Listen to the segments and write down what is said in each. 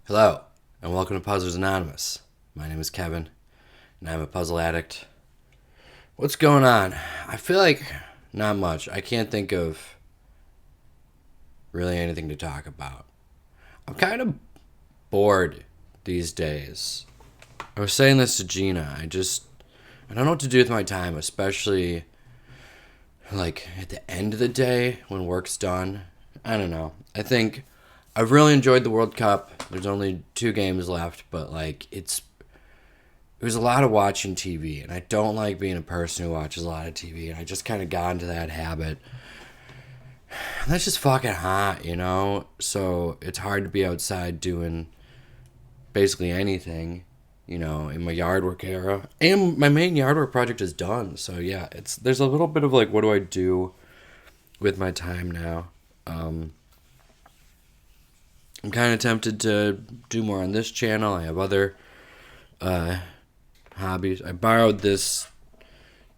Hello, and welcome to Puzzlers Anonymous. My name is Kevin, and I'm a puzzle addict. What's going on? I feel like not much. I can't think of really anything to talk about. I'm kind of bored these days. I was saying this to Gina. I don't know what to do with my time, especially like at the end of the day when work's done. I don't know. I think I've really enjoyed the World Cup. There's only 2 games left, but it was a lot of watching TV, and I don't like being a person who watches a lot of TV, and I just kind of got into that habit. And that's just fucking hot, you know? So it's hard to be outside doing basically anything, you know, in my yard work era. And my main yard work project is done, so yeah, there's a little bit of like, what do I do with my time now? I'm kind of tempted to do more on this channel. I have other hobbies. I borrowed this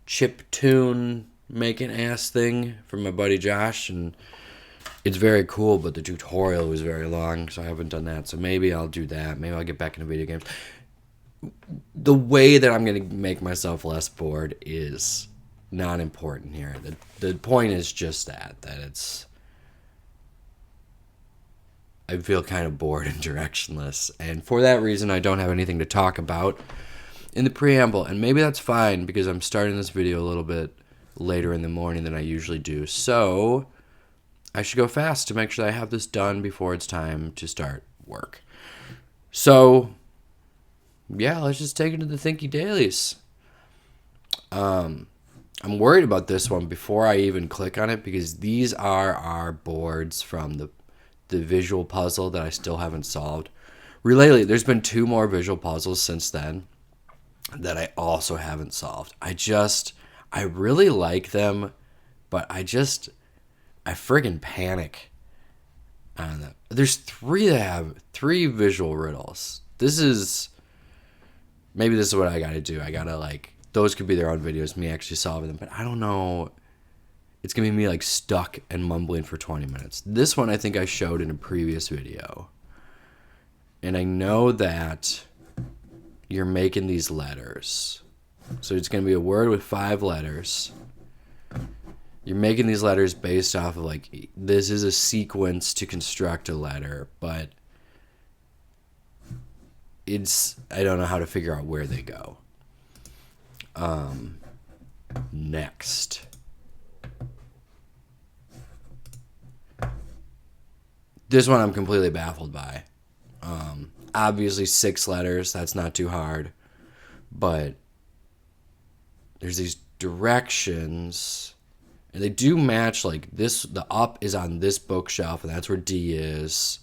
chip tune making ass thing from my buddy Josh, and it's very cool, but the tutorial was very long, so I haven't done that. So maybe I'll do that. Maybe I'll get back into video games. The way that I'm going to make myself less bored is not important here. The point is just that I feel kind of bored and directionless, and for that reason I don't have anything to talk about in the preamble, and maybe that's fine because I'm starting this video a little bit later in the morning than I usually do, so I should go fast to make sure that I have this done before it's time to start work. So yeah, let's just take it to the Thinky Dailies. I'm worried about this one before I even click on it because these are our boards from the visual puzzle that I still haven't solved. Lately, there's been 2 more visual puzzles since then that I also haven't solved. I really like them, but I friggin' panic on them. There's 3 that have 3 visual riddles. Maybe this is what I gotta do. I gotta those could be their own videos, me actually solving them, but I don't know. It's going to be me stuck and mumbling for 20 minutes. This one I think I showed in a previous video. And I know that you're making these letters. So it's going to be a word with 5 letters. You're making these letters based off of this is a sequence to construct a letter, but I don't know how to figure out where they go. Next. This one I'm completely baffled by. Obviously 6 letters, that's not too hard. But there's these directions, and they do match this. The up is on this bookshelf, and that's where D is.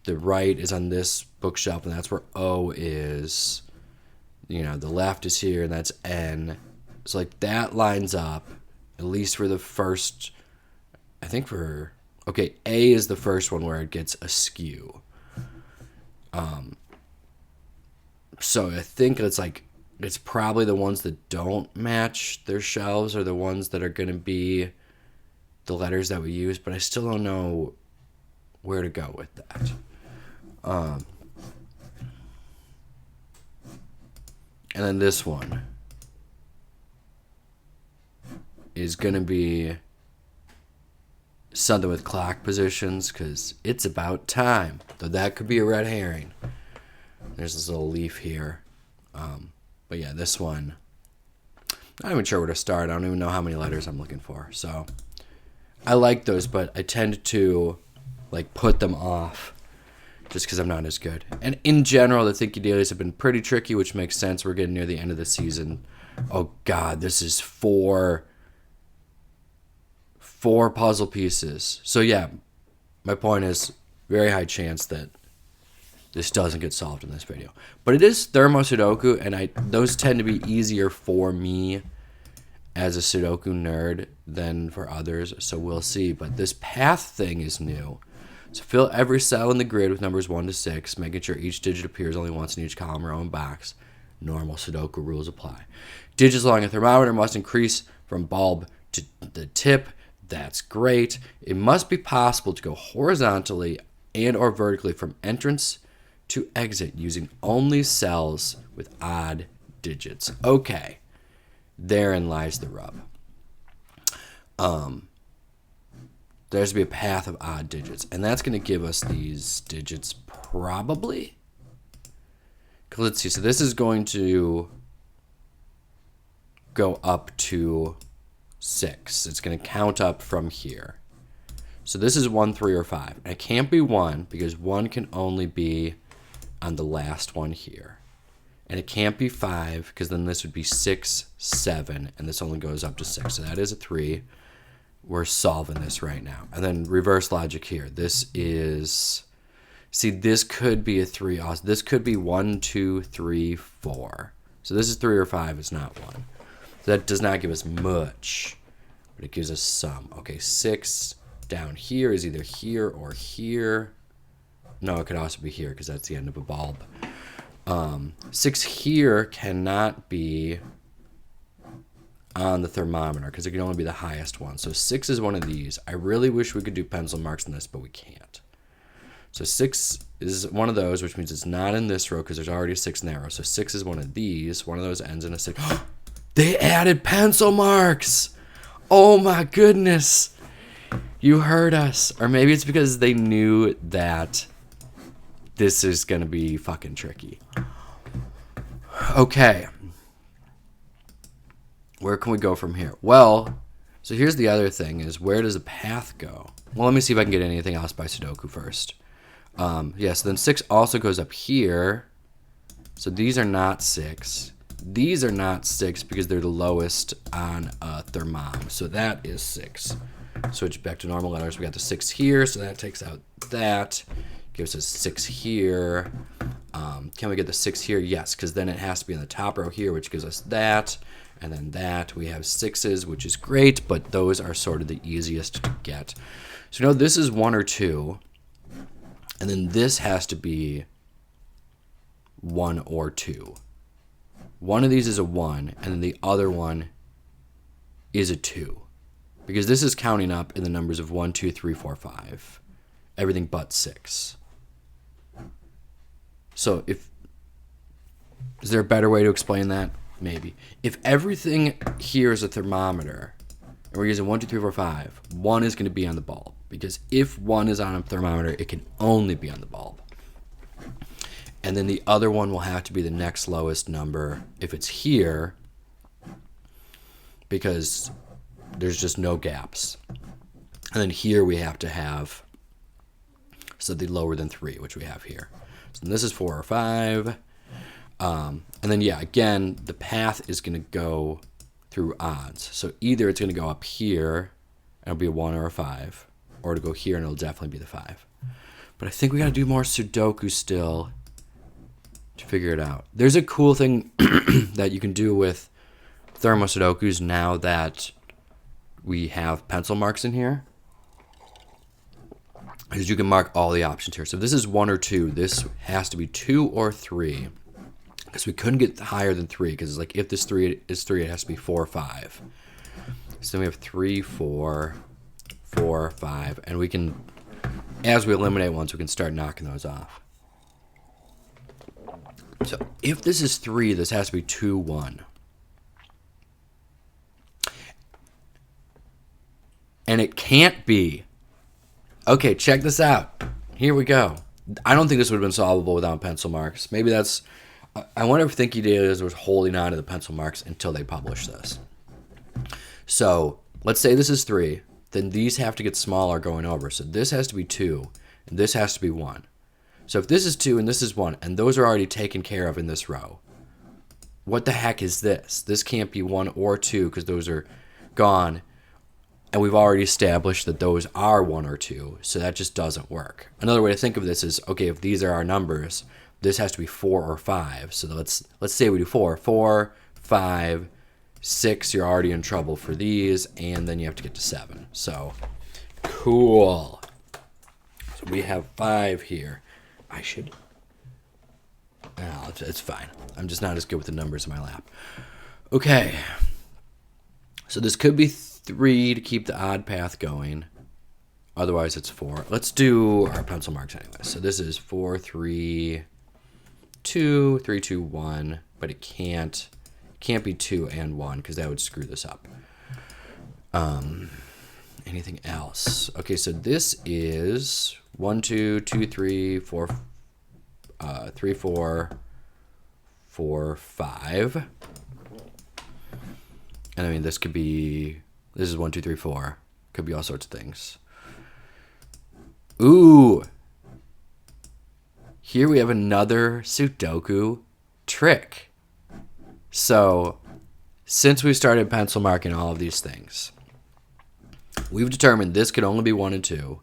The right is on this bookshelf, and that's where O is. You know, the left is here, and that's N. So that lines up, at least for the first, I think for... Okay, A is the first one where it gets askew. So I think it's probably the ones that don't match their shelves are the ones that are going to be the letters that we use, but I still don't know where to go with that. And then this one is going to be something with clock positions because it's about time. Though that could be a red herring. There's this little leaf here. But yeah, this one, not even sure where to start. I don't even know how many letters I'm looking for. So I like those, but I tend to put them off just because I'm not as good. And in general, the Thinky Dailies have been pretty tricky, which makes sense. We're getting near the end of the season. Oh God, this is 4 puzzle pieces. So yeah, my point is very high chance that this doesn't get solved in this video. But it is Thermo Sudoku, and those tend to be easier for me as a Sudoku nerd than for others, so we'll see. But this path thing is new. So fill every cell in the grid with numbers 1 to 6, making sure each digit appears only once in each column or own box. Normal Sudoku rules apply. Digits along a thermometer must increase from bulb to the tip. That's great. It must be possible to go horizontally and or vertically from entrance to exit using only cells with odd digits. Okay, therein lies the rub. There has to be a path of odd digits, and that's going to give us these digits probably. Let's see, so this is going to go up to 6. It's going to count up from here. So this is 1, 3, or 5. And it can't be 1 because 1 can only be on the last one here. And it can't be 5 because then this would be 6, 7, and this only goes up to 6. So that is a 3. We're solving this right now. And then reverse logic here. This is, see, this could be a 3. This could be 1, 2, 3, 4. So this is 3 or 5. It's not 1. So that does not give us much, but it gives us some. Okay, 6 down here is either here or here. No, it could also be here because that's the end of a bulb. 6 here cannot be on the thermometer because it can only be the highest one. So 6 is one of these. I really wish we could do pencil marks in this, but we can't. So 6 is one of those, which means it's not in this row because there's already a 6 in that row. So 6 is one of these. One of those ends in a 6. They added pencil marks! Oh my goodness! You heard us. Or maybe it's because they knew that this is going to be fucking tricky. Okay. Where can we go from here? Well, so here's the other thing is where does the path go? Well, let me see if I can get anything else by Sudoku first. Yeah, so then 6 also goes up here. So these are not 6. These are not 6 because they're the lowest on a thermom. So that is 6. Switch back to normal letters. We got the 6 here, so that takes out that. Gives us 6 here. Can we get the 6 here? Yes, because then it has to be in the top row here, which gives us that. And then that. We have 6s, which is great, but those are sort of the easiest to get. So no, this is 1 or 2. And then this has to be 1 or 2. One of these is a 1, and then the other one is a 2. Because this is counting up in the numbers of 1, 2, 3, 4, 5. Everything but 6. So is there a better way to explain that? Maybe. If everything here is a thermometer, and we're using 1, 2, 3, 4, 5, 1 is going to be on the bulb. Because if 1 is on a thermometer, it can only be on the bulb. And then the other one will have to be the next lowest number if it's here, because there's just no gaps. And then here we have to have something lower than 3, which we have here. So this is 4 or 5. And then, yeah, again, the path is going to go through odds. So either it's going to go up here, and it'll be a 1 or a 5, or to go here, and it'll definitely be the 5. But I think we got to do more Sudoku still to figure it out. There's a cool thing that you can do with thermo Sudokus now that we have pencil marks in here, is you can mark all the options here. So if this is 1 or 2, this has to be 2 or 3, because we couldn't get higher than 3, because it's like if this 3 is 3, it has to be 4 or 5. So then we have 3, 4, 4, 5, and we can, as we eliminate ones, we can start knocking those off. So if this is 3, this has to be 2, 1. And it can't be. Okay, check this out. Here we go. I don't think this would have been solvable without pencil marks. Maybe that's... I wonder if Thinky Dailies was holding on to the pencil marks until they published this. So let's say this is 3. Then these have to get smaller going over. So this has to be 2, and this has to be 1. So if this is 2 and this is 1, and those are already taken care of in this row, what the heck is this? This can't be 1 or 2 because those are gone, and we've already established that those are 1 or 2, so that just doesn't work. Another way to think of this is, okay, if these are our numbers, this has to be 4 or 5. So let's say we do 4. 4, 5, 6, you're already in trouble for these, and then you have to get to 7. So, cool. So we have 5 here. I should... Oh, it's fine. I'm just not as good with the numbers in my lap. Okay. So this could be 3 to keep the odd path going. Otherwise, it's 4. Let's do our pencil marks anyway. So this is 4, 3, 2, 3, 2, 1, but it can't be 2 and 1 because that would screw this up. Anything else? Okay, so this is 1, 2, 2, 3, 4, 3, 4, 4, 5. And I mean, this is 1, 2, 3, 4. Could be all sorts of things. Ooh. Here we have another Sudoku trick. So, since we started pencil marking all of these things, we've determined this could only be 1 and 2.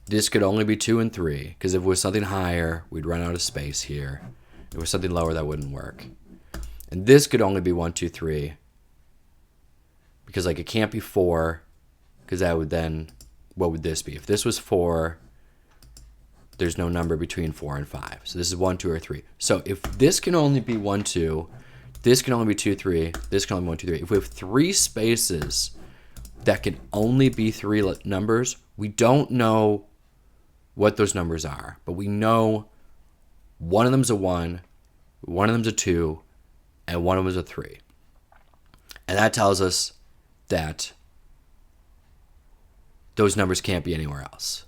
This could only be 2 and 3, because if it was something higher, we'd run out of space here. If it was something lower, that wouldn't work. And this could only be 1, 2, 3, because like it can't be 4, because that would then, what would this be? If this was 4, there's no number between 4 and 5. So this is 1, 2, or 3. So if this can only be 1, 2, this can only be 2, 3, this can only be 1, 2, 3. If we have 3 spaces that can only be 3 numbers, we don't know what those numbers are, but we know one of them's a 1, one of them's a 2, and one of them's a 3. And that tells us that those numbers can't be anywhere else.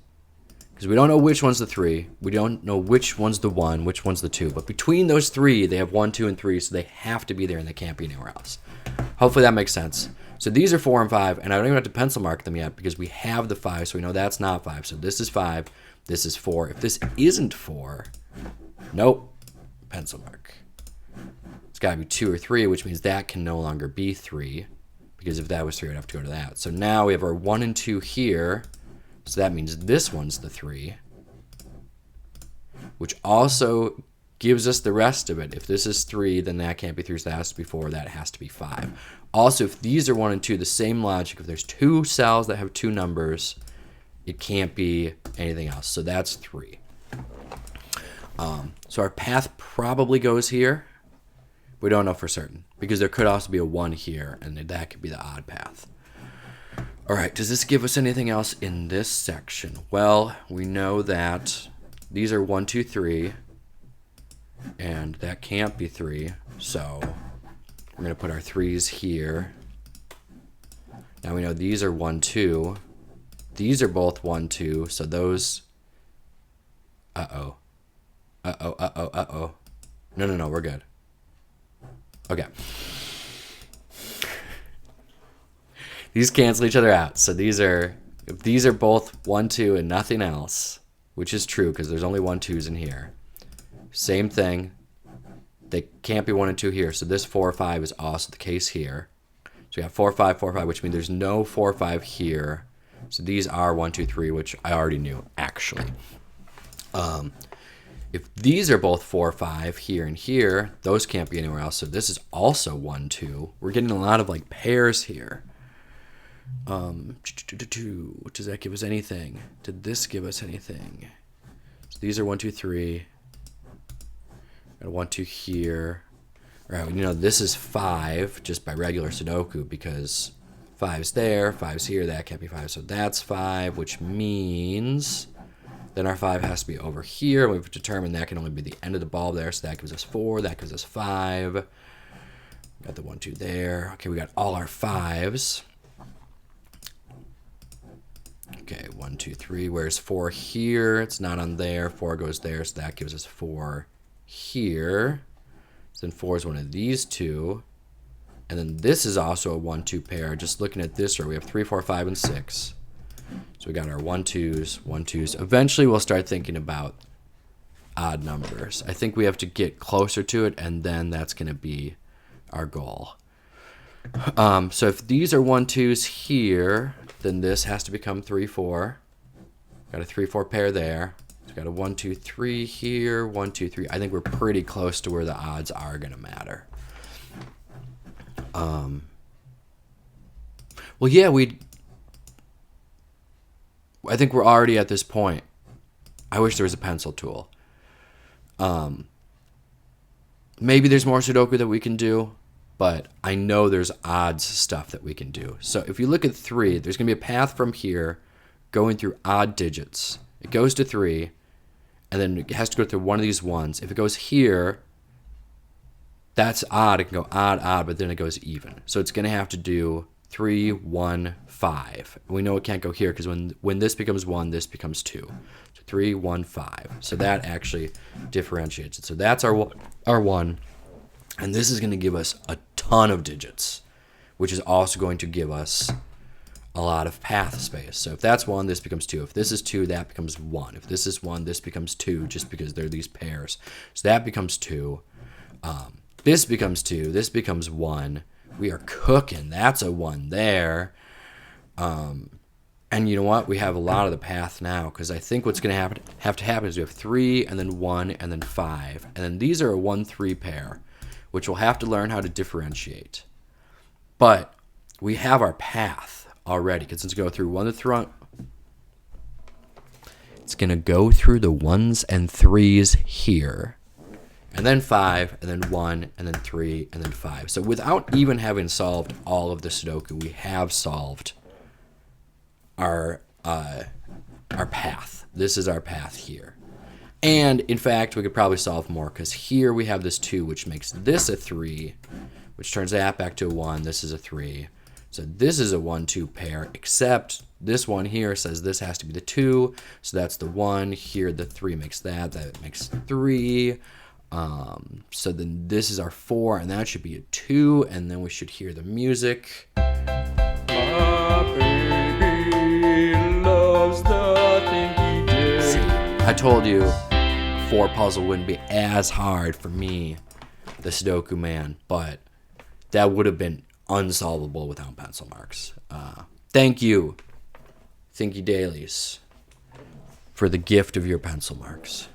Because we don't know which one's the 3, we don't know which one's the 1, which one's the 2, but between those 3, they have 1, 2, and 3, so they have to be there and they can't be anywhere else. Hopefully that makes sense. So these are 4 and 5, and I don't even have to pencil mark them yet because we have the 5, so we know that's not 5. So this is 5, this is 4. If this isn't 4, nope, pencil mark. It's got to be 2 or 3, which means that can no longer be 3, because if that was 3, I'd have to go to that. So now we have our 1 and 2 here, so that means this one's the 3, which also gives us the rest of it. If this is 3, then that can't be 3, so that has to be 4, that has to be 5. Also, if these are 1 and 2, the same logic, if there's 2 cells that have 2 numbers, it can't be anything else. So that's 3. So our path probably goes here. We don't know for certain, because there could also be a 1 here, and that could be the odd path. All right, does this give us anything else in this section? Well, we know that these are 1, 2, 3, and that can't be 3, so we're going to put our 3s here. Now we know these are 1, 2. These are both 1, 2, so those... Uh-oh. Uh-oh, uh-oh, uh-oh. No, we're good. Okay. These cancel each other out. So if these are both 1, 2 and nothing else, which is true because there's only 1, 2s in here. Same thing. They can't be 1 and 2 here. So this 4, 5 is also the case here. So we have 4, 5, 4, 5, which means there's no 4, 5 here. So these are 1, 2, 3, which I already knew actually. If these are both 4, 5 here and here, those can't be anywhere else. So this is also 1, 2. We're getting a lot of like pairs here. Does that give us anything? Did this give us anything? So these are 1, 2, 3. Got a 1, 2 here. All right, you know this is 5 just by regular Sudoku because 5's there, 5's here. That can't be 5, so that's 5, which means then our 5 has to be over here. We've determined that can only be the end of the bulb there, so that gives us 4. That gives us 5. Got the 1, 2 there. Okay, we got all our 5s. Okay, 1, 2, 3. Where's 4 here? It's not on there. 4 goes there, so that gives us 4 here. So then 4 is one of these two. And then this is also a 1, 2 pair. Just looking at this row, we have 3, 4, 5, and 6. So we got our 1, 2s, 1, 2s. Eventually, we'll start thinking about odd numbers. I think we have to get closer to it, and then that's going to be our goal. So if these are 1, 2s here, then this has to become 3, 4. Got a 3, 4 pair there. So got a 1, 2, 3 here, 1, 2, 3. I think we're pretty close to where the odds are going to matter. Well, yeah, I think we're already at this point. I wish there was a pencil tool. Maybe there's more Sudoku that we can do, but I know there's odds stuff that we can do. So if you look at 3, there's going to be a path from here going through odd digits. It goes to 3, and then it has to go through one of these ones. If it goes here, that's odd. It can go odd, odd, but then it goes even. So it's going to have to do 3, 1, 5. We know it can't go here because when this becomes 1, this becomes 2. So 3, 1, 5. So that actually differentiates it. So that's our 1. And this is going to give us a ton of digits, which is also going to give us a lot of path space. So if that's 1, this becomes 2. If this is 2, that becomes 1. If this is 1, this becomes 2, just because they're these pairs. So that becomes 2. This becomes 2. This becomes 1. We are cooking. That's a 1 there. And you know what? We have a lot of the path now, because I think what's going to have to happen is we have 3 and then 1 and then 5. And then these are a 1-3 pair, which we'll have to learn how to differentiate. But we have our path already, because it's going to go through it's going to go through the 1s and 3s here. And then 5, and then 1, and then 3, and then 5. So without even having solved all of the Sudoku, we have solved our path. This is our path here. And, in fact, we could probably solve more, because here we have this 2, which makes this a 3, which turns that back to a 1. This is a 3. So this is a 1-2 pair, except this one here says this has to be the 2. So that's the 1. Here, the 3 makes that. That makes 3. So then this is our 4, and that should be a 2, and then we should hear the music. My baby loves the Thinky Dailies. See, I told you 4 puzzle wouldn't be as hard for me, the Sudoku man, but that would have been unsolvable without pencil marks. Thank you, Thinky Dailies, for the gift of your pencil marks.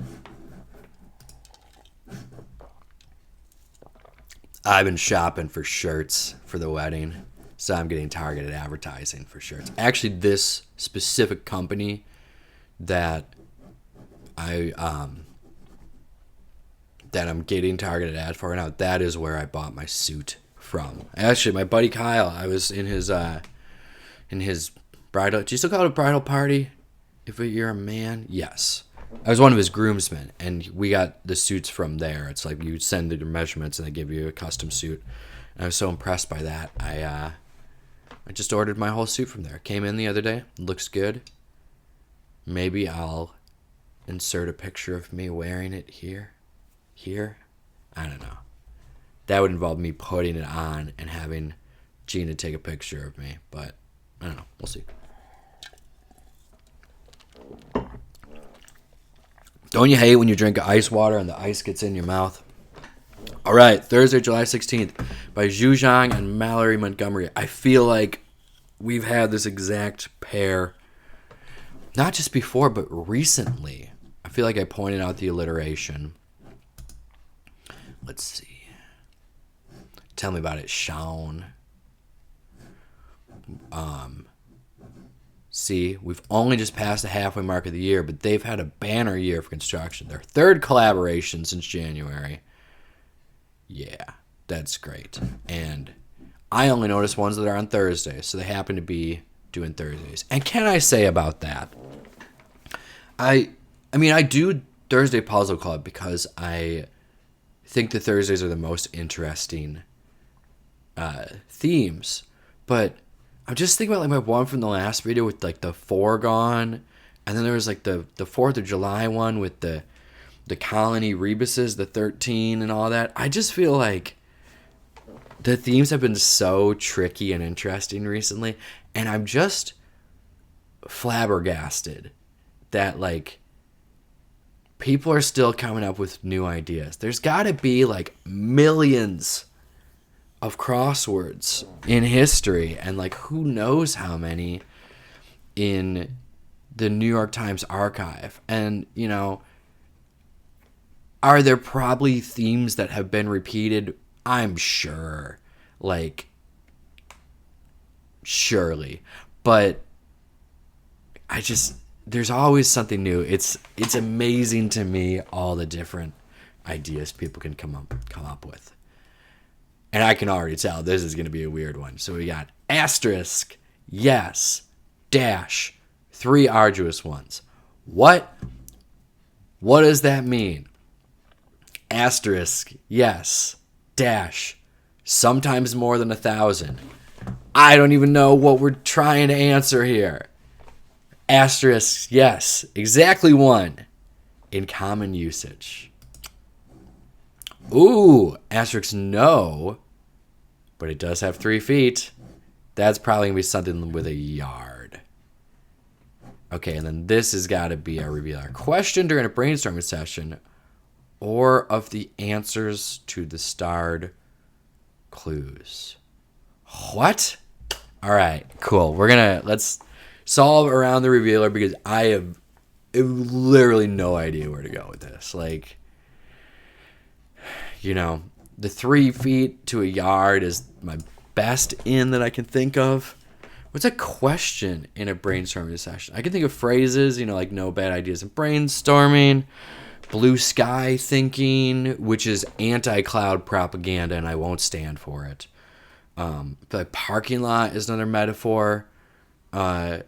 I've been shopping for shirts for the wedding, so I'm getting targeted advertising for shirts. Actually, this specific company that I'm getting targeted ad for now, that is where I bought my suit from. Actually, my buddy Kyle, I was in his bridal. Do you still call it a bridal party if you're a man? Yes. I was one of his groomsmen, and we got the suits from there. It's like you send your measurements, and they give you a custom suit. And I was so impressed by that. I just ordered my whole suit from there. Came in the other day. Looks good. Maybe I'll insert a picture of me wearing it here. I don't know. That would involve me putting it on and having Gina take a picture of me. But I don't know. We'll see. Don't you hate when you drink ice water and the ice gets in your mouth? All right, Thursday, July 16th, by Zhu Zhang and Mallory Montgomery. I feel like we've had this exact pair, not just before, but recently. I feel like I pointed out the alliteration. Let's see. Tell me about it, Sean. See, we've only just passed the halfway mark of the year, but they've had a banner year for construction. Their 3rd collaboration since January. Yeah, that's great. And I only noticed ones that are on Thursdays, so they happen to be doing Thursdays. And can I say about that? I mean, I do Thursday Puzzle Club because I think the Thursdays are the most interesting themes, but I'm just thinking about like my one from the last video with like the foregone, and then there was like the 4th of July one with the colony rebuses, the 13 and all that. I just feel like the themes have been so tricky and interesting recently, and I'm just flabbergasted that like people are still coming up with new ideas. There's got to be like millions of crosswords in history, and like who knows how many in the New York Times archive. And you know, are there probably themes that have been repeated? I'm sure, like surely, but there's always something new. It's amazing to me, all the different ideas people can come up with. And I can already tell this is going to be a weird one. So we got asterisk, yes, dash, 3 arduous ones. What? What does that mean? Asterisk, yes. Dash, sometimes more than 1,000. I don't even know what we're trying to answer here. Asterisk, yes. Exactly 1 in common usage. Ooh, asterisk, no. But it does have 3 feet. That's probably going to be something with a yard. Okay, and then this has got to be our reveal. Our question during a brainstorming session, or of the answers to the starred clues. What? All right, cool. Let's solve around the revealer because I have literally no idea where to go with this. Like, you know, the 3 feet to a yard is my best in that I can think of. What's a question in a brainstorming session? I can think of phrases, you know, like no bad ideas in brainstorming, blue sky thinking, which is anti-cloud propaganda, and I won't stand for it. The parking lot is another metaphor for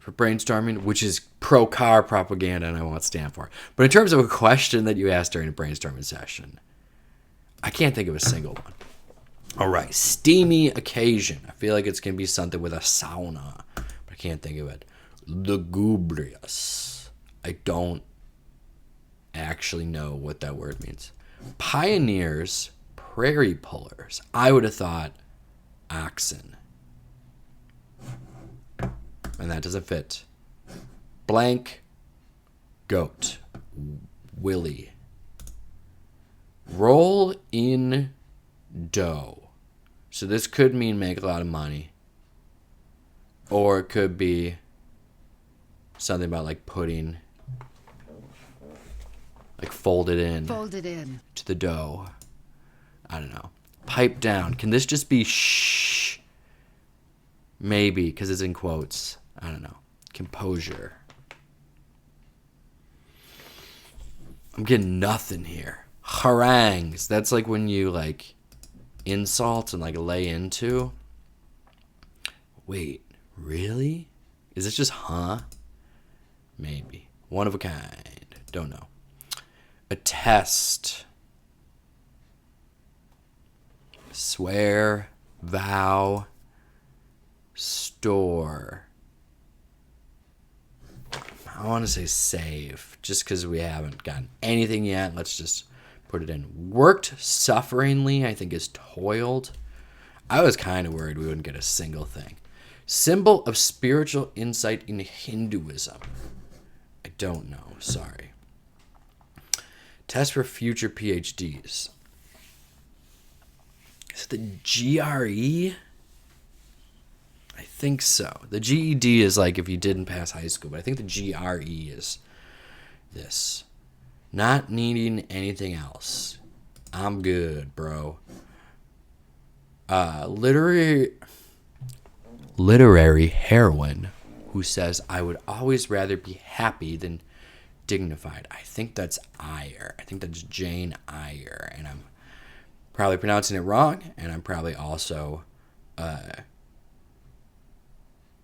brainstorming, which is pro-car propaganda, and I won't stand for it. But in terms of a question that you asked during a brainstorming session, I can't think of a single one. All right, steamy occasion. I feel like it's going to be something with a sauna, but I can't think of it. Lugubrious. I don't actually know what that word means. Pioneers, prairie pullers. I would have thought oxen. And that doesn't fit. Blank, goat. Willie. Roll in dough. So this could mean make a lot of money. Or it could be something about like putting, like folded in to the dough. I don't know. Pipe down. Can this just be shh? Maybe, because it's in quotes. I don't know. Composure. I'm getting nothing here. Harangues. That's like when you like insult and like lay into. Wait, really? Is this just huh? Maybe. One of a kind. Don't know. Attest. Swear. Vow. Store. I want to say save. Just because we haven't gotten anything yet. Let's just put it in. Worked sufferingly, I think, is toiled. I was kind of worried we wouldn't get a single thing. Symbol of spiritual insight in Hinduism. I don't know. Sorry. Test for future PhDs. Is it the GRE? I think so. The GED is like if you didn't pass high school, but I think the GRE is this. Not needing anything else. I'm good, bro. Literary heroine who says, I would always rather be happy than dignified. I think that's Eyre. I think that's Jane Eyre. And I'm probably pronouncing it wrong. And I'm probably also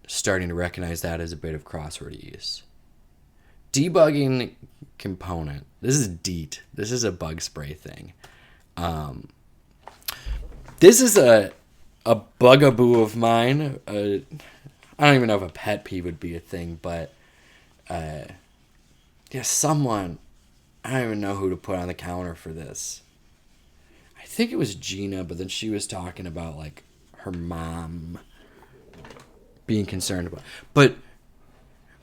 starting to recognize that as a bit of crossword use. Debugging component. This is DEET. This is a bug spray thing. This is a bugaboo of mine. I don't even know if a pet peeve would be a thing, but someone, I don't even know who to put on the counter for this. I think it was Gina, but then she was talking about like her mom being concerned about. But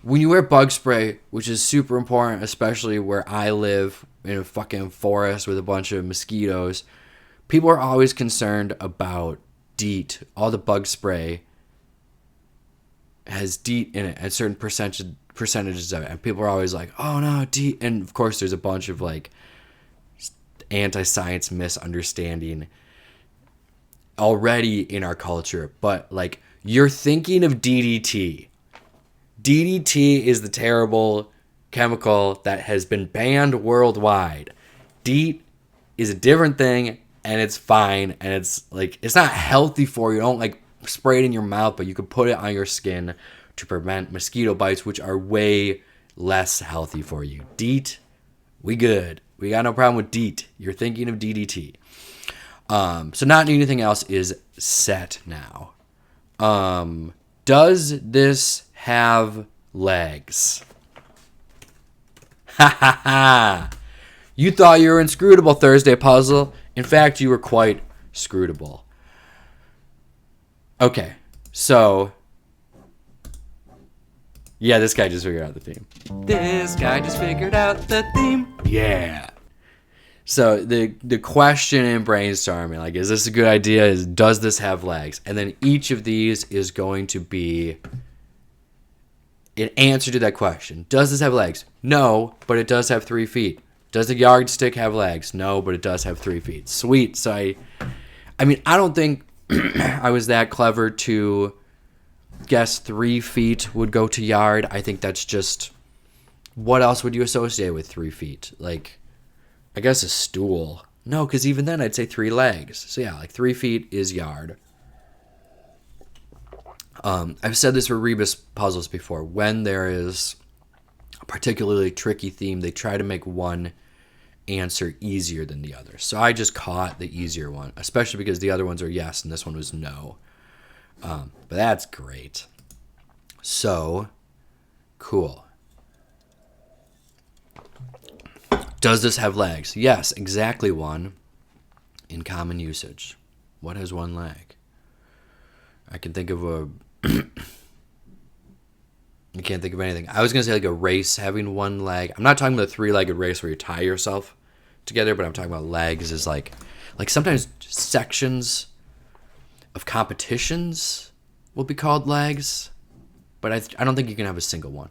when you wear bug spray, which is super important, especially where I live in a fucking forest with a bunch of mosquitoes, people are always concerned about DEET. All the bug spray has DEET in it, and certain percentages of it. And people are always like, oh no, DEET. And of course, there's a bunch of like anti-science misunderstanding already in our culture. But like, you're thinking of DDT. DDT is the terrible chemical that has been banned worldwide. DEET is a different thing, and it's fine, and it's like, it's not healthy for you. Don't like spray it in your mouth, but you can put it on your skin to prevent mosquito bites, which are way less healthy for you. DEET We good. We got no problem with DEET. You're thinking of DDT. So not anything else is set now. Does this have legs? Ha ha ha. You thought you were inscrutable, Thursday puzzle. In fact, you were quite scrutable. Okay, so... yeah, this guy just figured out the theme. This guy just figured out the theme. Yeah. So the question in brainstorming, like, is this a good idea? Does this have legs? And then each of these is going to be an answer to that question. Does this have legs? No, but it does have 3 feet. Does the yardstick have legs? No, but it does have 3 feet. Sweet. So I mean, I don't think I was that clever to guess 3 feet would go to yard. I think that's just, what else would you associate with 3 feet? Like, I guess a stool. No, because even then I'd say 3 legs. So yeah, like 3 feet is yard. I've said this for rebus puzzles before. When there is a particularly tricky theme, they try to make one answer easier than the other. So I just caught the easier one, especially because the other ones are yes and this one was no. But that's great. So, cool. Does this have legs? Yes, exactly one in common usage. What has 1 leg? I can think of a... I can't think of anything. I was going to say like a race having 1 leg. I'm not talking about a 3-legged race where you tie yourself together, but I'm talking about legs is like sometimes sections of competitions will be called legs, but I don't think you can have a single one.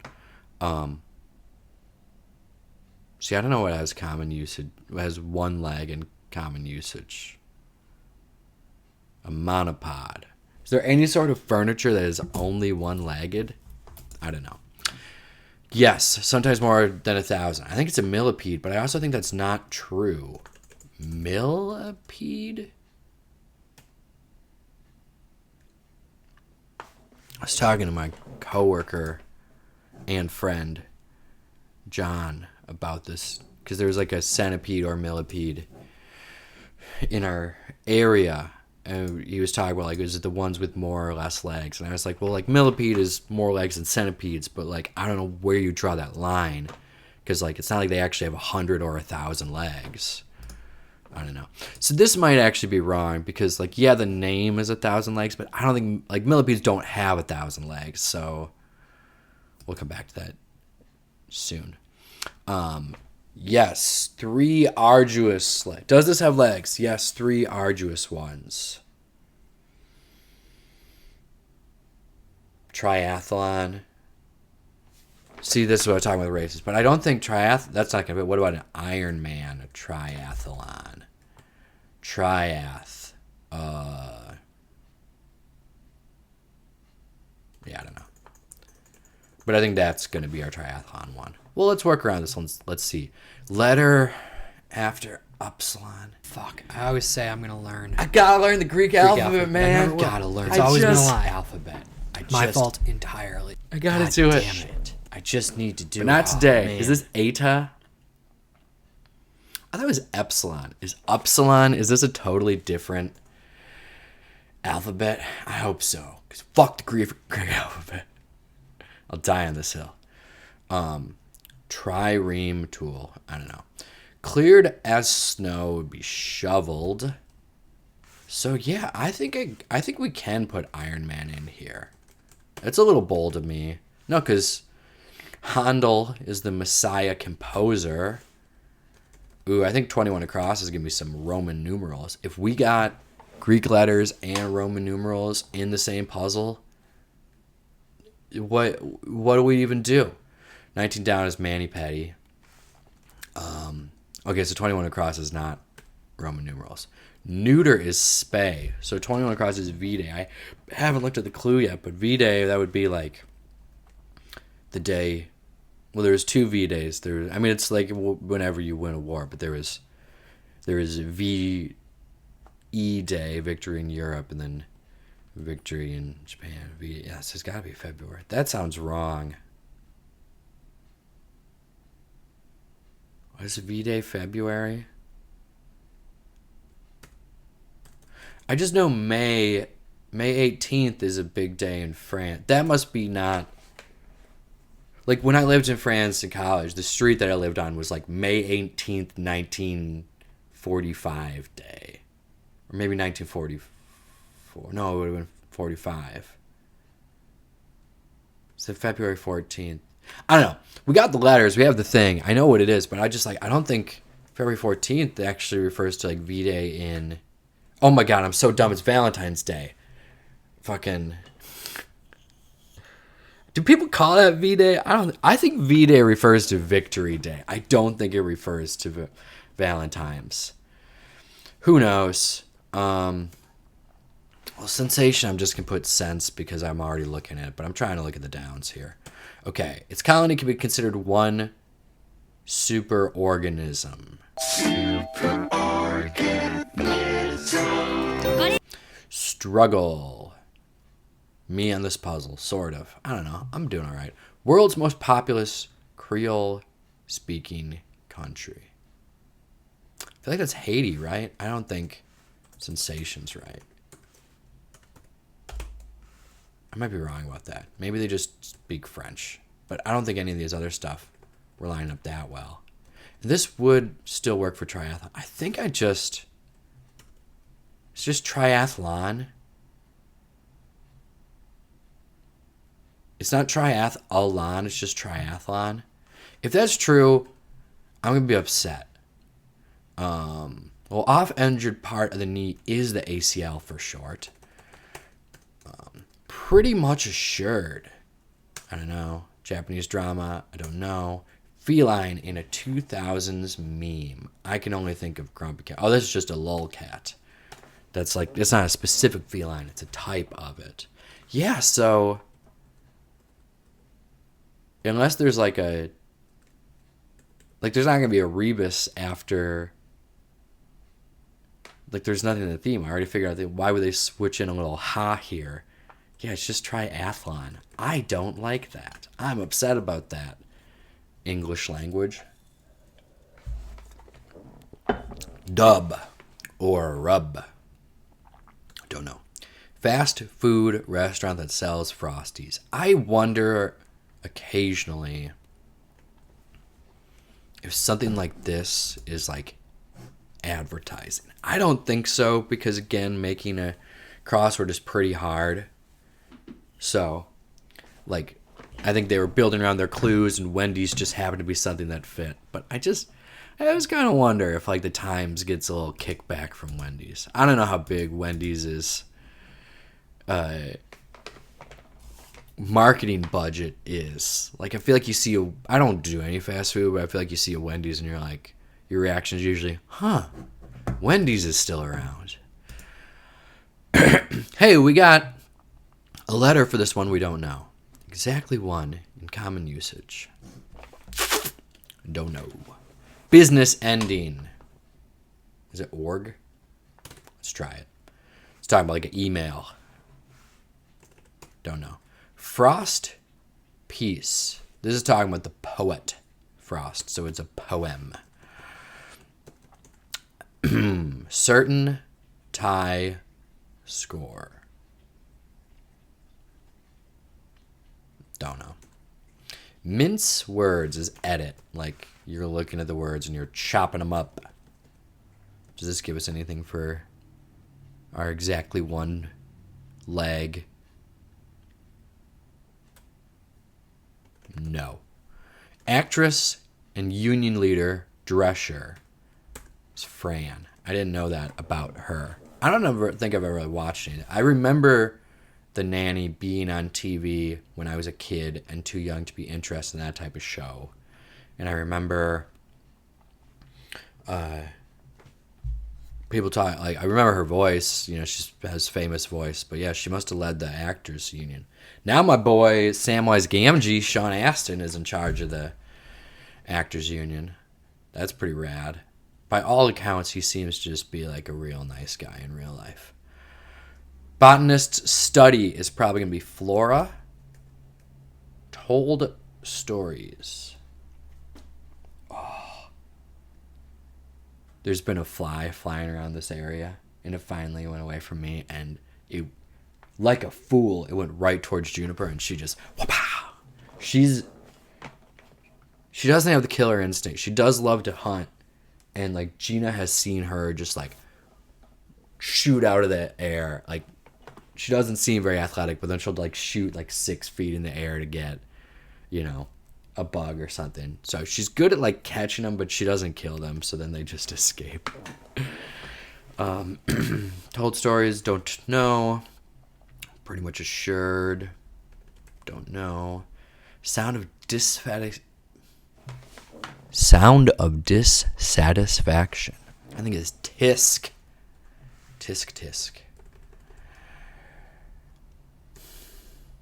See, I don't know what has common usage. What has 1 leg in common usage? A monopod. Is there any sort of furniture that is only 1-legged? I don't know. Yes, sometimes more than 1,000. I think it's a millipede, but I also think that's not true. Millipede? I was talking to my coworker and friend, John, about this, because there was like a centipede or millipede in our area. And he was talking about, like, is it the ones with more or less legs? And I was like, well, like, millipede is more legs than centipedes, but, like, I don't know where you draw that line. Because, like, it's not like they actually have 100 or 1,000 legs. I don't know. So this might actually be wrong because, like, yeah, the name is 1,000 legs, but I don't think, like, millipedes don't have 1,000 legs. So we'll come back to that soon. Yes, 3 arduous legs. Does this have legs? Yes, 3 arduous ones. Triathlon. See, this is what I'm talking about races, but I don't think that's not gonna be. What about an Ironman? A triathlon. Yeah, I don't know. But I think that's gonna be our triathlon one. Well, let's work around this one. Let's see. Letter after upsilon. Fuck. I always say I'm gonna learn. I gotta learn the Greek alphabet, man. Gotta learn. It's always been a lie. Alphabet. My fault entirely. I gotta do it. Damn it. I just need to do it. But not today. Man. Is this eta? I thought it was epsilon. Is upsilon? Is this a totally different alphabet? I hope so. Because fuck the Greek alphabet. I'll die on this hill. Trireme tool. I don't know. Cleared as snow would be shoveled. So yeah, I think we can put Iron Man in here. It's a little bold of me. No, because Handel is the Messiah composer. Ooh, I think 21 across is gonna be some Roman numerals. If we got Greek letters and Roman numerals in the same puzzle, what do we even do? 19 down is mani-pedi. Okay, so 21 across is not Roman numerals. Neuter is spay. So 21 across is V-Day. I haven't looked at the clue yet, but V-Day, that would be like the day. Well, there's 2 V-Days. It's like whenever you win a war, but there is V-E Day, victory in Europe, and then victory in Japan. Yes, it's got to be February. That sounds wrong. Was V-Day February? I just know May 18th is a big day in France. That must be not... Like, when I lived in France in college, the street that I lived on was like May 18th, 1945 day. Or maybe 1944. No, it would have been 45. So February 14th. I don't know. We got the letters. We have the thing. I know what it is, but I don't think February 14th actually refers to like V-Day in... Oh my god, I'm so dumb. It's Valentine's Day. Fucking... Do people call that V-Day? I think V-Day refers to Victory Day. I don't think it refers to Valentine's. Who knows? Well, sensation, I'm just going to put sense because I'm already looking at it, but I'm trying to look at the downs here. Okay, its colony can be considered one superorganism. Struggle. Me on this puzzle, sort of. I don't know. I'm doing all right. World's most populous Creole-speaking country. I feel like that's Haiti, right? I don't think sensation's right. I might be wrong about that. Maybe they just speak French. But I don't think any of these other stuff were lining up that well. This would still work for triathlon. I think it's just triathlon. It's not triathlon, it's just triathlon. If that's true, I'm going to be upset. Well, off-injured part of the knee is the ACL for short. Pretty much assured. I don't know. Japanese drama, I don't know. Feline in a 2000s meme. I can only think of Grumpy Cat. Oh, this is just a lolcat. That's like, it's not a specific feline, it's a type of it. Yeah, so... Unless there's like a... Like, there's not going to be a rebus after... Like, there's nothing in the theme. I already figured out, why would they switch in a little ha here? Yeah, it's just triathlon. I don't like that. I'm upset about that. English language. Dub or rub. Don't know. Fast food restaurant that sells Frosties. I wonder occasionally if something like this is like advertising. I don't think so because, again, making a crossword is pretty hard. So, like, I think they were building around their clues and Wendy's just happened to be something that fit. But I just kind of wonder if, like, the Times gets a little kickback from Wendy's. I don't know how big Wendy's is marketing budget is. Like, I feel like you see I don't do any fast food, but I feel like you see a Wendy's and you're like, your reaction is usually, Wendy's is still around. Hey, we got a letter for this one we don't know. Exactly one in common usage. Don't know. Business ending. Is it org? Let's try it. It's talking about like an email. Don't know. Frost Peace. This is talking about the poet Frost, so it's a poem. Certain tie score. Don't know. Mince words is edit. Like, you're looking at the words and you're chopping them up. Does this give us anything for our exactly one leg? No. Actress and union leader Drescher is Fran. I didn't know that about her. I don't think I've ever really watched it. I remember The Nanny being on TV when I was a kid and too young to be interested in that type of show. And I remember people talk, like, I remember her voice. You know, she has famous voice. But yeah, she must have led the actors union. Now my boy Samwise Gamgee, Sean Astin, is in charge of the actors union. That's pretty rad. By all accounts, he seems to just be like a real nice guy in real life. Botanist's study is probably going to be flora. Told stories. Oh, there's been a fly flying around this area, and it finally went away from me, and it, like a fool, it went right towards Juniper, and she just, wha-pow! She doesn't have the killer instinct. She does love to hunt, and like Gina has seen her just like shoot out of the air. Like, she doesn't seem very athletic, but then she'll like shoot like 6 feet in the air to get, you know, a bug or something. So she's good at like catching them, but she doesn't kill them, so then they just escape. Told stories, don't know. Pretty much assured, don't know. Sound of dissatisfaction. I think it's tisk. Tisk.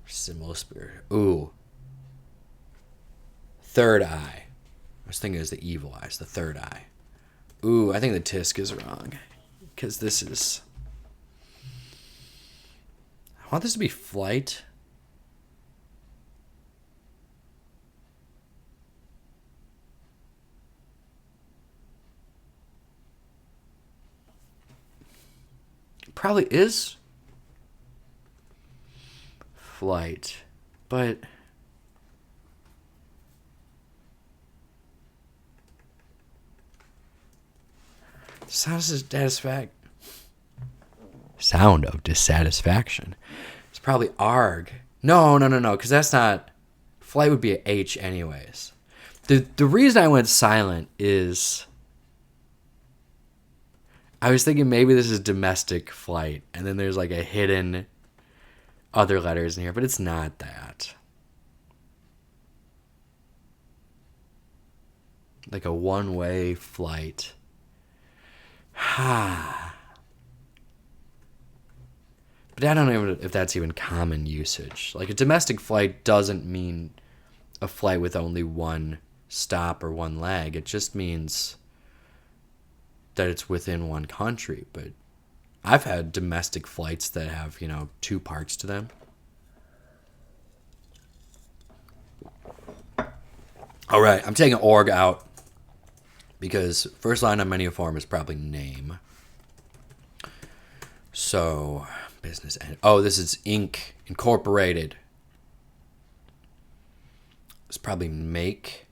Similar spirit. Ooh. Third eye. I was thinking it was the evil eyes, the third eye. Ooh, I think the tisk is wrong. Because this is... I want this to be flight. It probably is flight, but... Sound of dissatisfaction. It's probably arg. No, because that's not... Flight would be a H anyways. The reason I went silent is... I was thinking maybe this is domestic flight, and then there's like a hidden other letters in here, but it's not that. Like a one-way flight. But I don't know if that's even common usage. Like, a domestic flight doesn't mean a flight with only one stop or one leg. It just means that it's within one country. But I've had domestic flights that have, 2 parts to them. All right, I'm taking org out because first line on menu form is probably name. So, business. Oh, this is Inc. Incorporated. It's probably make.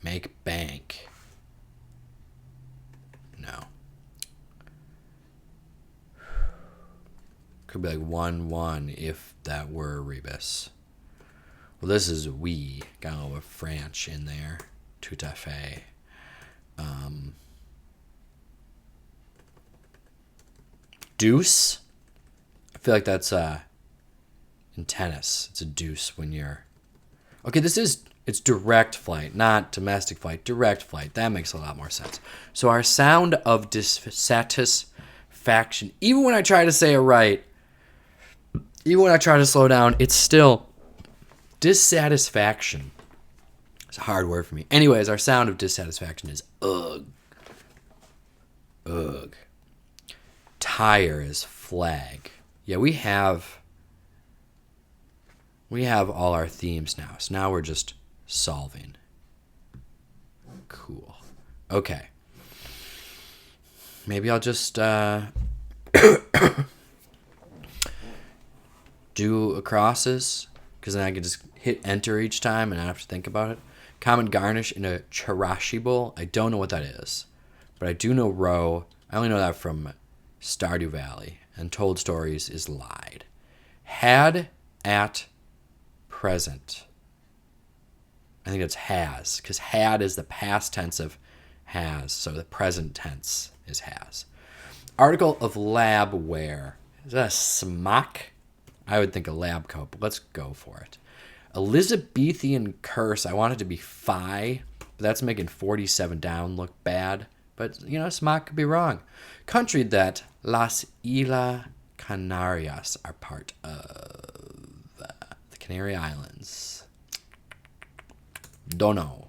Make bank. No. Could be like 1-1 if that were rebus. Well, this is we. Got a little French in there. Tout à fait. Deuce. I feel like that's in tennis. It's a deuce when you're... Okay, it's direct flight, not domestic flight. Direct flight. That makes a lot more sense. So our sound of dissatisfaction, even when I try to say it right, even when I try to slow down, it's still dissatisfaction. It's a hard word for me. Anyways, our sound of dissatisfaction is ugh. Ugh. Tire is flag. Yeah, we have all our themes now. So now we're just solving. Cool. Okay. Maybe I'll just do acrosses, because then I can just hit enter each time and I don't have to think about it. Common garnish in a chirashi bowl. I don't know what that is, but I do know row. I only know that from Stardew Valley, and told stories is lied. Had, at, present. I think it's has, because had is the past tense of has, so the present tense is has. Article of lab wear. Is that a smock? I would think a lab coat, but let's go for it. Elizabethan curse. I want it to be phi, but that's making 47 down look bad. But, smock could be wrong. Country that Las Islas Canarias are part of. The Canary Islands. Don't know.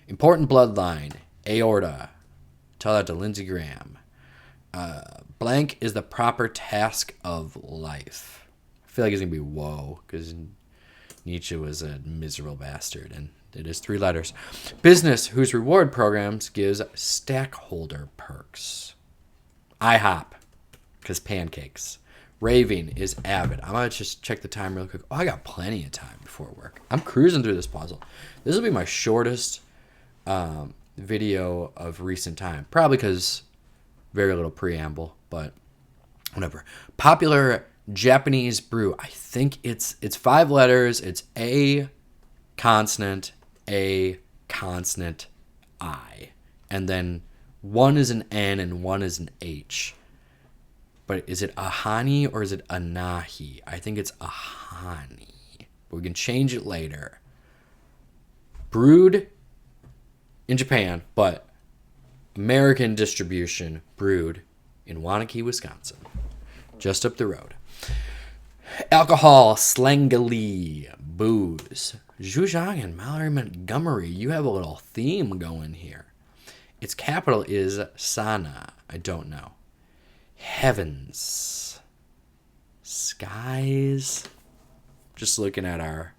Important bloodline. Aorta. Tell that to Lindsey Graham. Blank is the proper task of life. I feel like it's going to be woe, because Nietzsche was a miserable bastard, and It is 3 letters. Business whose reward programs gives stakeholder perks. IHOP, because pancakes. Raving is avid. I'm going to just check the time real quick. Oh, I got plenty of time before work. I'm cruising through this puzzle. This will be my shortest video of recent time. Probably because very little preamble, but whatever. Popular Japanese brew. I think it's 5 letters. It's A consonant, I. And then one is an N and one is an H. But is it Ahani or is it Anahi? I think it's Ahani. But we can change it later. Brewed in Japan, but American distribution, brewed in Waunakee, Wisconsin. Just up the road. Alcohol, slangily, booze. Zhejiang and Mallory Montgomery, you have a little theme going here. Its capital is Sana. I don't know. Heavens. Skies. Just looking at our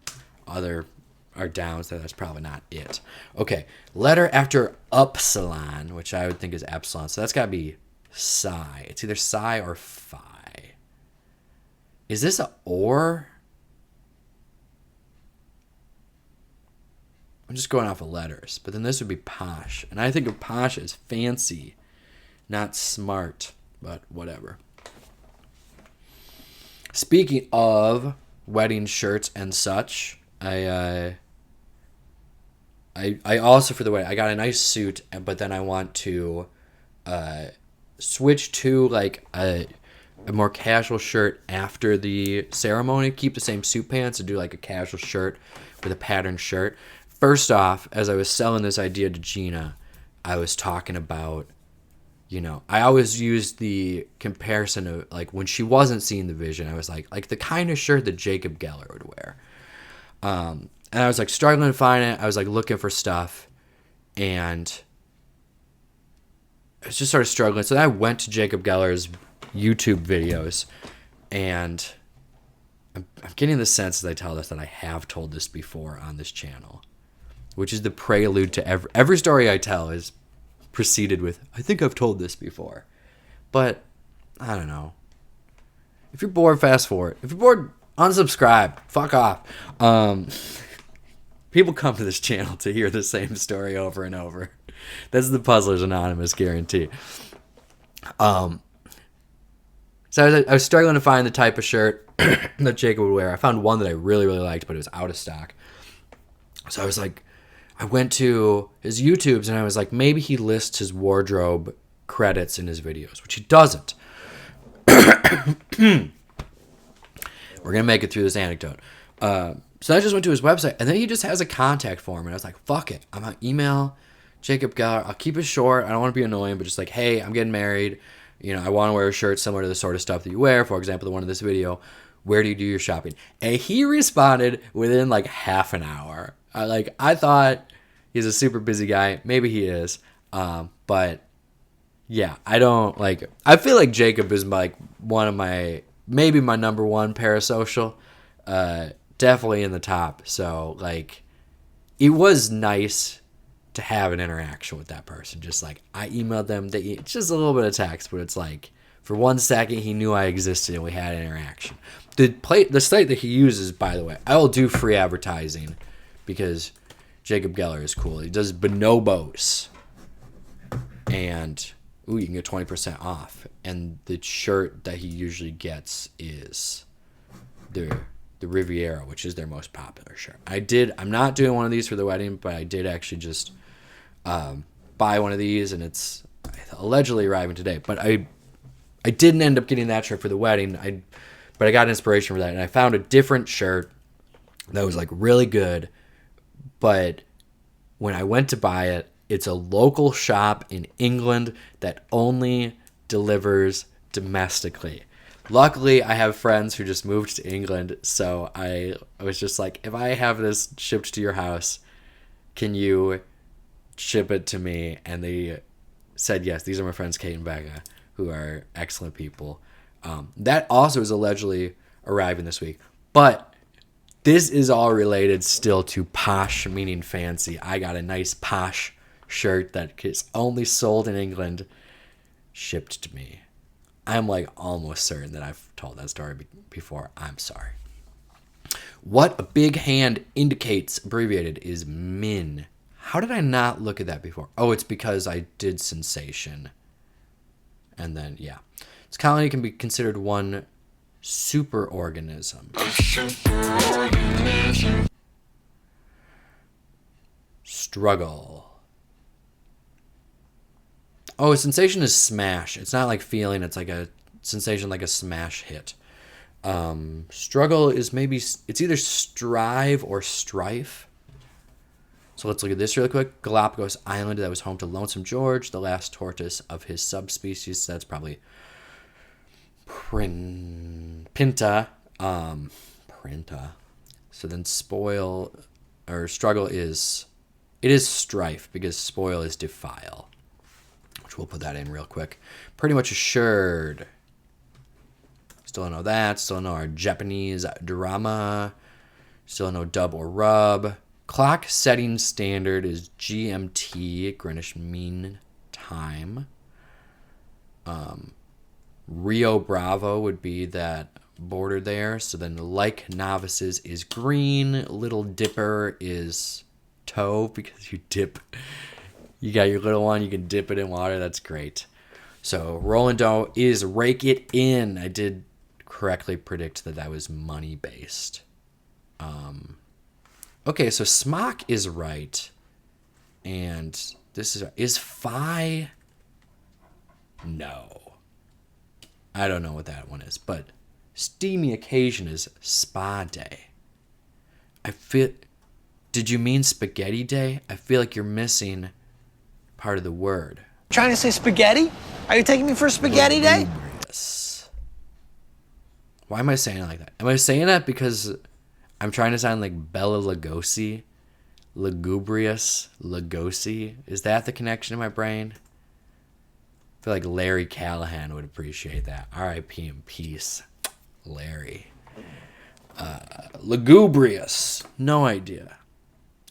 downs there, that's probably not it. Okay, letter after upsilon, which I would think is epsilon. So that's got to be psi. It's either psi or phi. Is this a or? I'm just going off of letters, but then this would be posh. And I think of posh as fancy, not smart, but whatever. Speaking of wedding shirts and such, I also, for the wedding, I got a nice suit, but then I want to switch to like a more casual shirt after the ceremony. Keep the same suit pants and do like a casual shirt with a patterned shirt. First off, as I was selling this idea to Gina, I was talking about, I always used the comparison of like when she wasn't seeing the vision, I was like the kind of shirt that Jacob Geller would wear. And I was like struggling to find it. I was like looking for stuff, and I just started struggling. So then I went to Jacob Geller's YouTube videos, and I'm getting the sense as I tell this that I have told this before on this channel, which is the prelude to every story I tell is preceded with, I think I've told this before. But, I don't know. If you're bored, fast forward. If you're bored, unsubscribe. Fuck off. People come to this channel to hear the same story over and over. That's the Puzzlers Anonymous guarantee. So I was struggling to find the type of shirt that Jacob would wear. I found one that I really, really liked, but it was out of stock. So I was like, I went to his YouTubes and I was like, maybe he lists his wardrobe credits in his videos, which he doesn't. We're going to make it through this anecdote. So I just went to his website, and then he just has a contact form, and I was like, fuck it. I'm going to email Jacob Geller. I'll keep it short. I don't want to be annoying, but just like, hey, I'm getting married. I want to wear a shirt similar to the sort of stuff that you wear. For example, the one in this video. Where do you do your shopping? And he responded within like half an hour. I thought he's a super busy guy. Maybe he is. But yeah, I don't like, I feel like Jacob is like one of maybe my number one parasocial. Definitely in the top. So like, it was nice to have an interaction with that person. Just like, I emailed them, just a little bit of text, but it's like, for 1 second, he knew I existed and we had an interaction. The site that he uses, by the way, I will do free advertising because Jacob Geller is cool. He does bonobos. And, you can get 20% off. And the shirt that he usually gets is the Riviera, which is their most popular shirt. I'm not doing one of these for the wedding, but I did actually just buy one of these, and it's allegedly arriving today. But I didn't end up getting that shirt for the wedding. But I got inspiration for that, and I found a different shirt that was like really good. But when I went to buy it, it's a local shop in England that only delivers domestically. Luckily, I have friends who just moved to England, so I was just like, if I have this shipped to your house, can you ship it to me? And they said yes. These are my friends Kate and Becca, who are excellent people. That also is allegedly arriving this week. But This is all related still to posh, meaning fancy. I got a nice posh shirt that is only sold in England, shipped to me. I'm like almost certain that I've told that story before. I'm sorry. What a big hand indicates, abbreviated, is min. How did I not look at that before? Oh, it's because I did sensation. And then, yeah. This colony can be considered one superorganism. Struggle. Oh, a sensation is smash. It's not like feeling. It's like a sensation, like a smash hit. Struggle is maybe, it's either strive or strife. So let's look at this really quick. Galapagos Island that was home to Lonesome George, the last tortoise of his subspecies. That's probably Pinta. Printa. So then spoil or struggle is, it is strife because spoil is defile, which we'll put that in real quick. Pretty much assured. Still don't know that. Still don't know our Japanese drama. Still don't know dub or rub. Clock setting standard is GMT, Greenwich Mean Time. Rio Bravo would be that border there. So then like novices is green. Little Dipper is toe because you dip. You got your little one. You can dip it in water. That's great. So Rolando is rake it in. I did correctly predict that was money based. Okay, so smock is right, and this is phi. No, I don't know what that one is, but steamy occasion is spa day. Did you mean spaghetti day? I feel like you're missing part of the word. Trying to say spaghetti? Are you taking me for spaghetti day? Yes. Why am I saying it like that? Am I saying that because I'm trying to sound like Bella Lugosi? Lugubrious Lugosi? Is that the connection in my brain? I feel like Larry Callahan would appreciate that. R.I.P. in peace. Larry. Lugubrious. No idea.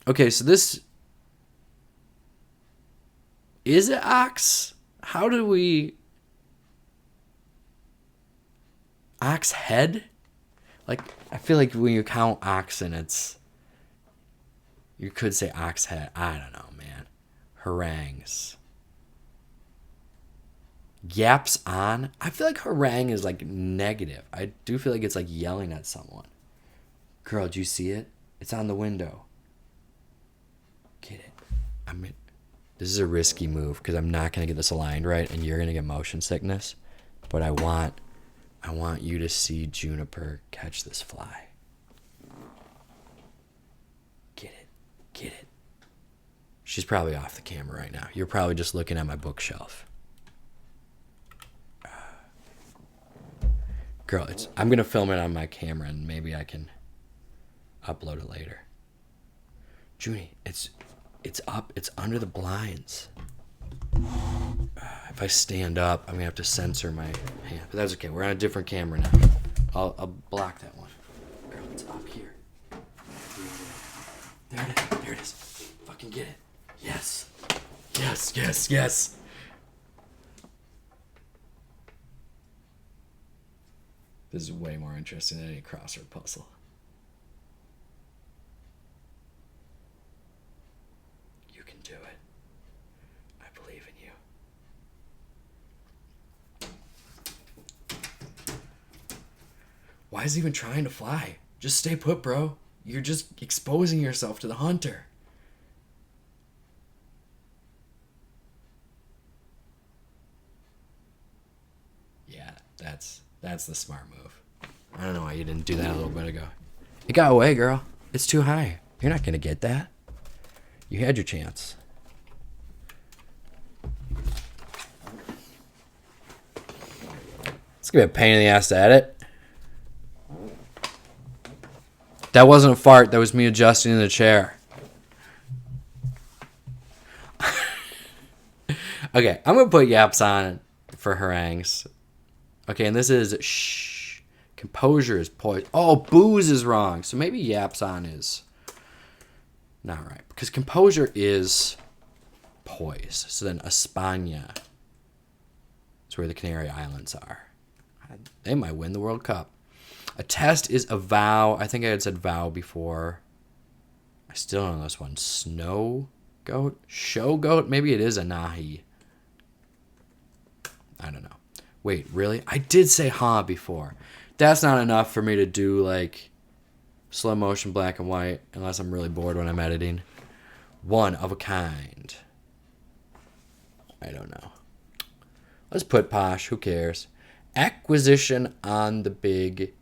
Okay, so this... Is it ox? How do we... Ox head? Like, I feel like when you count oxen, it's... You could say ox head. I don't know, man. Harangues. Yaps on? I feel like harangue is, like, negative. I do feel like it's, like, yelling at someone. Girl, do you see it? It's on the window. Get it. This is a risky move because I'm not going to get this aligned right and you're going to get motion sickness. But I want you to see Juniper catch this fly. Get it. Get it. She's probably off the camera right now. You're probably just looking at my bookshelf. Girl, I'm going to film it on my camera and maybe I can upload it later. Junie, it's up. It's under the blinds. If I stand up, I'm going to have to censor my hand. But that's okay. We're on a different camera now. I'll block that one. Girl, it's up here. There it is. There it is. Fucking get it. Yes. Yes, yes, yes. This is way more interesting than any crossword puzzle. You can do it. I believe in you. Why is he even trying to fly? Just stay put, bro. You're just exposing yourself to the hunter. Yeah, that's the smart move. I don't know why you didn't do that a little bit ago. It got away, girl. It's too high. You're not gonna get that. You had your chance. It's gonna be a pain in the ass to edit. That wasn't a fart. That was me adjusting in the chair. Okay, I'm gonna put yaps on for harangues. Okay, and this is shh. Composure is poise. Oh, booze is wrong. So maybe yaps on is not right. Because composure is poise. So then España is where the Canary Islands are. They might win the World Cup. A test is a vow. I think I had said vow before. I still don't know this one. Snow goat? Show goat? Maybe it is a nahi. I don't know. Wait, really? I did say ha before. That's not enough for me to do like slow motion black and white unless I'm really bored when I'm editing. One of a kind. I don't know. Let's put posh. Who cares? Acquisition on the big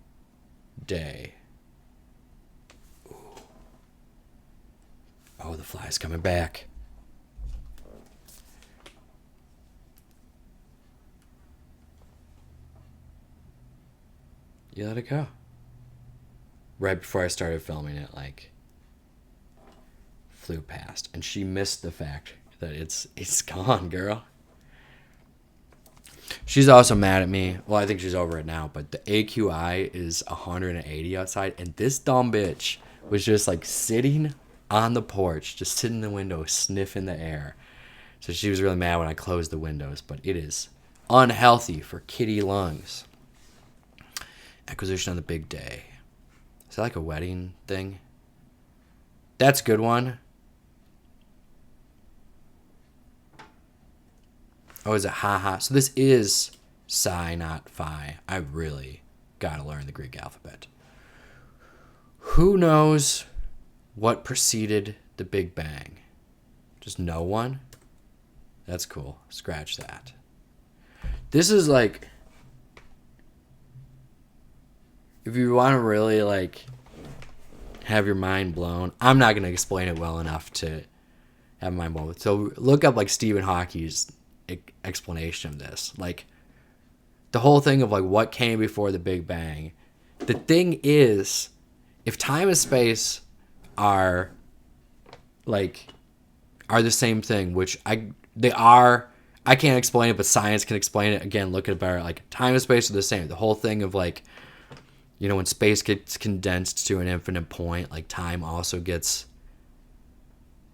day. Ooh. Oh, the fly's coming back. You let it go. Right before I started filming it, like, flew past. And she missed the fact that it's gone, girl. She's also mad at me. Well, I think she's over it now, but the AQI is 180 outside, and this dumb bitch was just like sitting on the porch, just sitting in the window, sniffing the air. So she was really mad when I closed the windows, but it is unhealthy for kitty lungs. Acquisition on the big day. Is that like a wedding thing? That's a good one. Oh, is it haha? So this is psi, not phi. I really got to learn the Greek alphabet. Who knows what preceded the Big Bang? Just no one? That's cool. Scratch that. This is like, if you want to really like have your mind blown, I'm not going to explain it well enough to have my mind blown. So look up like Stephen Hawking's explanation of this. Like the whole thing of like what came before the Big Bang. The thing is, if time and space are the same thing, which they are. I can't explain it, but science can explain it. Again, look at it better. Like time and space are the same. The whole thing of like, you know, when space gets condensed to an infinite point, like time also gets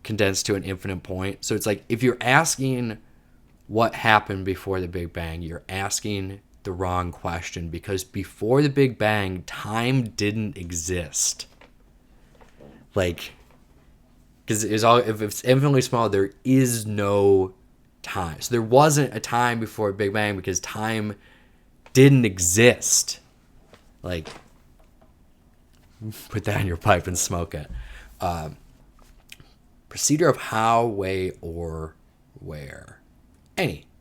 condensed to an infinite point. So it's like if you're asking what happened before the Big Bang, you're asking the wrong question, because before the Big Bang, time didn't exist. Like, because if it's infinitely small, there is no time. So there wasn't a time before Big Bang because time didn't exist. Like, put that in your pipe and smoke it. Procedure of how, way, or where.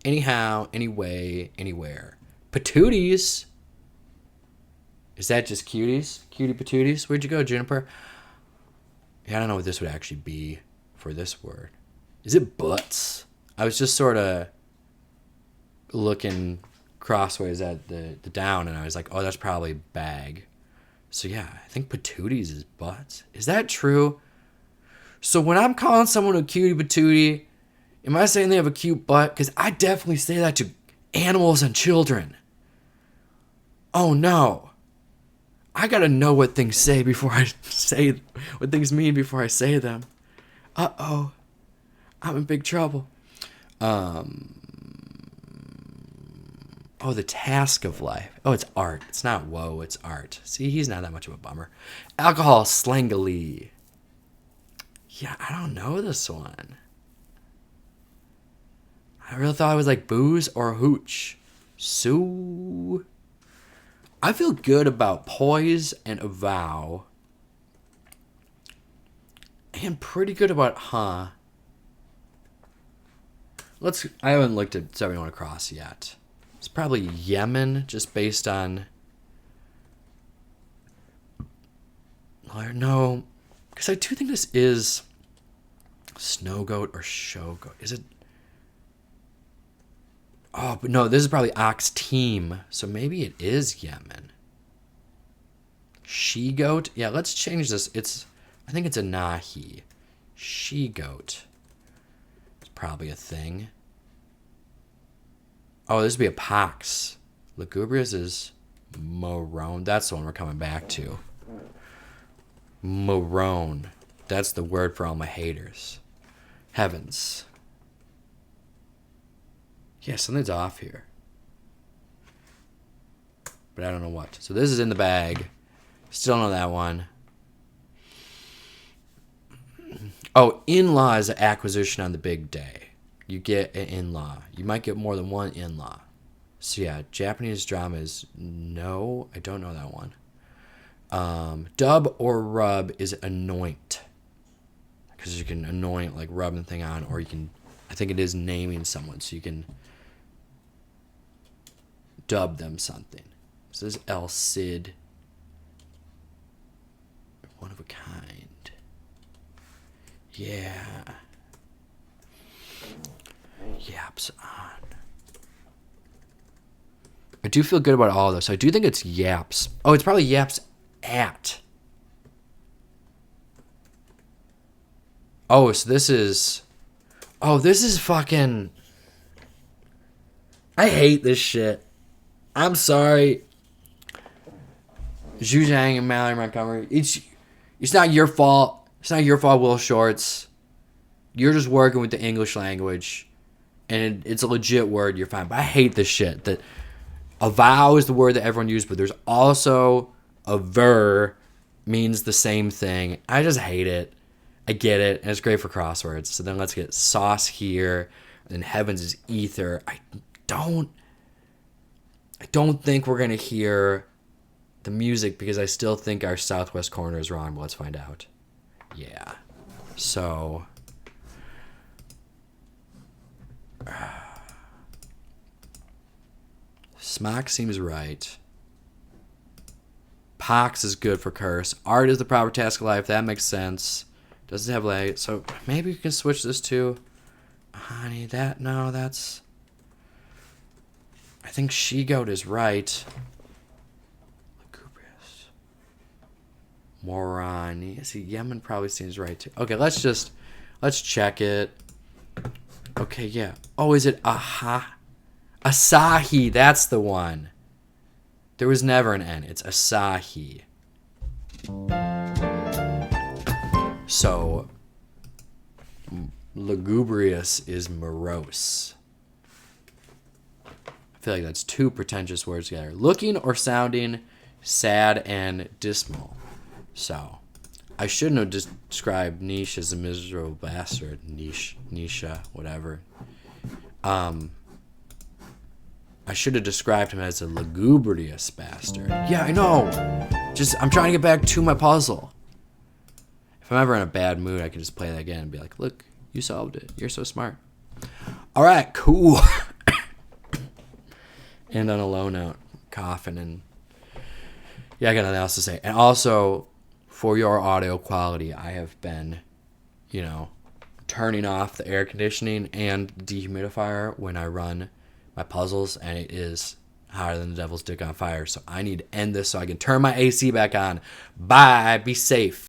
Anyhow, anyway, anywhere. Patooties. Is that just cuties? Cutie patooties? Where'd you go, Juniper? Yeah, I don't know what this would actually be for this word. Is it butts? I was just sort of looking crossways at the down, and I was like, oh, that's probably bag. So yeah, I think patooties is butts. Is that true? So when I'm calling someone a cutie patootie, am I saying they have a cute butt? Because I definitely say that to animals and children. Oh no. I gotta know what things say before I say what things mean before I say them. Uh-oh. I'm in big trouble. Oh, the task of life. Oh, it's art. It's not whoa, it's art. See, he's not that much of a bummer. Alcohol, slangily. Yeah, I don't know this one. I really thought it was like booze or hooch. So I feel good about poise and avow. And pretty good about huh. I haven't looked at 71 Across yet. It's probably Yemen, just based on... No, because I do think this is snow goat or show goat. Is it... Oh, but no, this is probably ox team, so maybe it is Yemen. She goat? Yeah, let's change this. I think it's a nahi. She goat. It's probably a thing. Oh, this would be a pox. Lugubrious is Morone. That's the one we're coming back to. Morone. That's the word for all my haters. Heavens. Yeah, something's off here. But I don't know what. So this is in the bag. Still don't know that one. Oh, in-law is an acquisition on the big day. You get an in-law. You might get more than one in-law. So yeah, Japanese drama is no. I don't know that one. Dub or rub is anoint. Because you can anoint, like rub the thing on, or you can, I think it is naming someone, so you can dub them something. So this is El Cid. One of a kind. Yeah. Yaps on. I do feel good about all this. I do think it's yaps. Oh, it's probably yaps at. Oh, so this is... Oh, this is fucking... I hate this shit. I'm sorry. Zhu Zhang and Mallory Montgomery. It's not your fault. It's not your fault, Will Shorts. You're just working with the English language. And it's a legit word. You're fine. But I hate this shit. That avow is the word that everyone uses, but there's also aver means the same thing. I just hate it. I get it. And it's great for crosswords. So then let's get sauce here. And heavens is ether. I don't think we're going to hear the music because I still think our southwest corner is wrong. But let's find out. Yeah. So... Smock seems right. Pox is good for curse. Art is the proper task of life. That makes sense. Doesn't have leg. So maybe we can switch this to... Honey, that... No, that's... I think she-goat is right. Lugubrious. Morani. See, Yemen probably seems right too. Okay, let's check it. Okay, yeah. Oh, is it aha? Asahi, that's the one. There was never an N. It's Asahi. So, lugubrious is morose. I feel like that's two pretentious words together. Looking or sounding sad and dismal. So, I shouldn't have just described Niche as a miserable bastard. Nisha, whatever. I should have described him as a lugubrious bastard. Yeah, I know. I'm trying to get back to my puzzle. If I'm ever in a bad mood, I can just play that again and be like, look, you solved it. You're so smart. All right, cool. And on a low note, coughing and... Yeah, I got nothing else to say. And also, for your audio quality, I have been, turning off the air conditioning and dehumidifier when I run my puzzles, and it is hotter than the devil's dick on fire. So I need to end this so I can turn my AC back on. Bye. Be safe.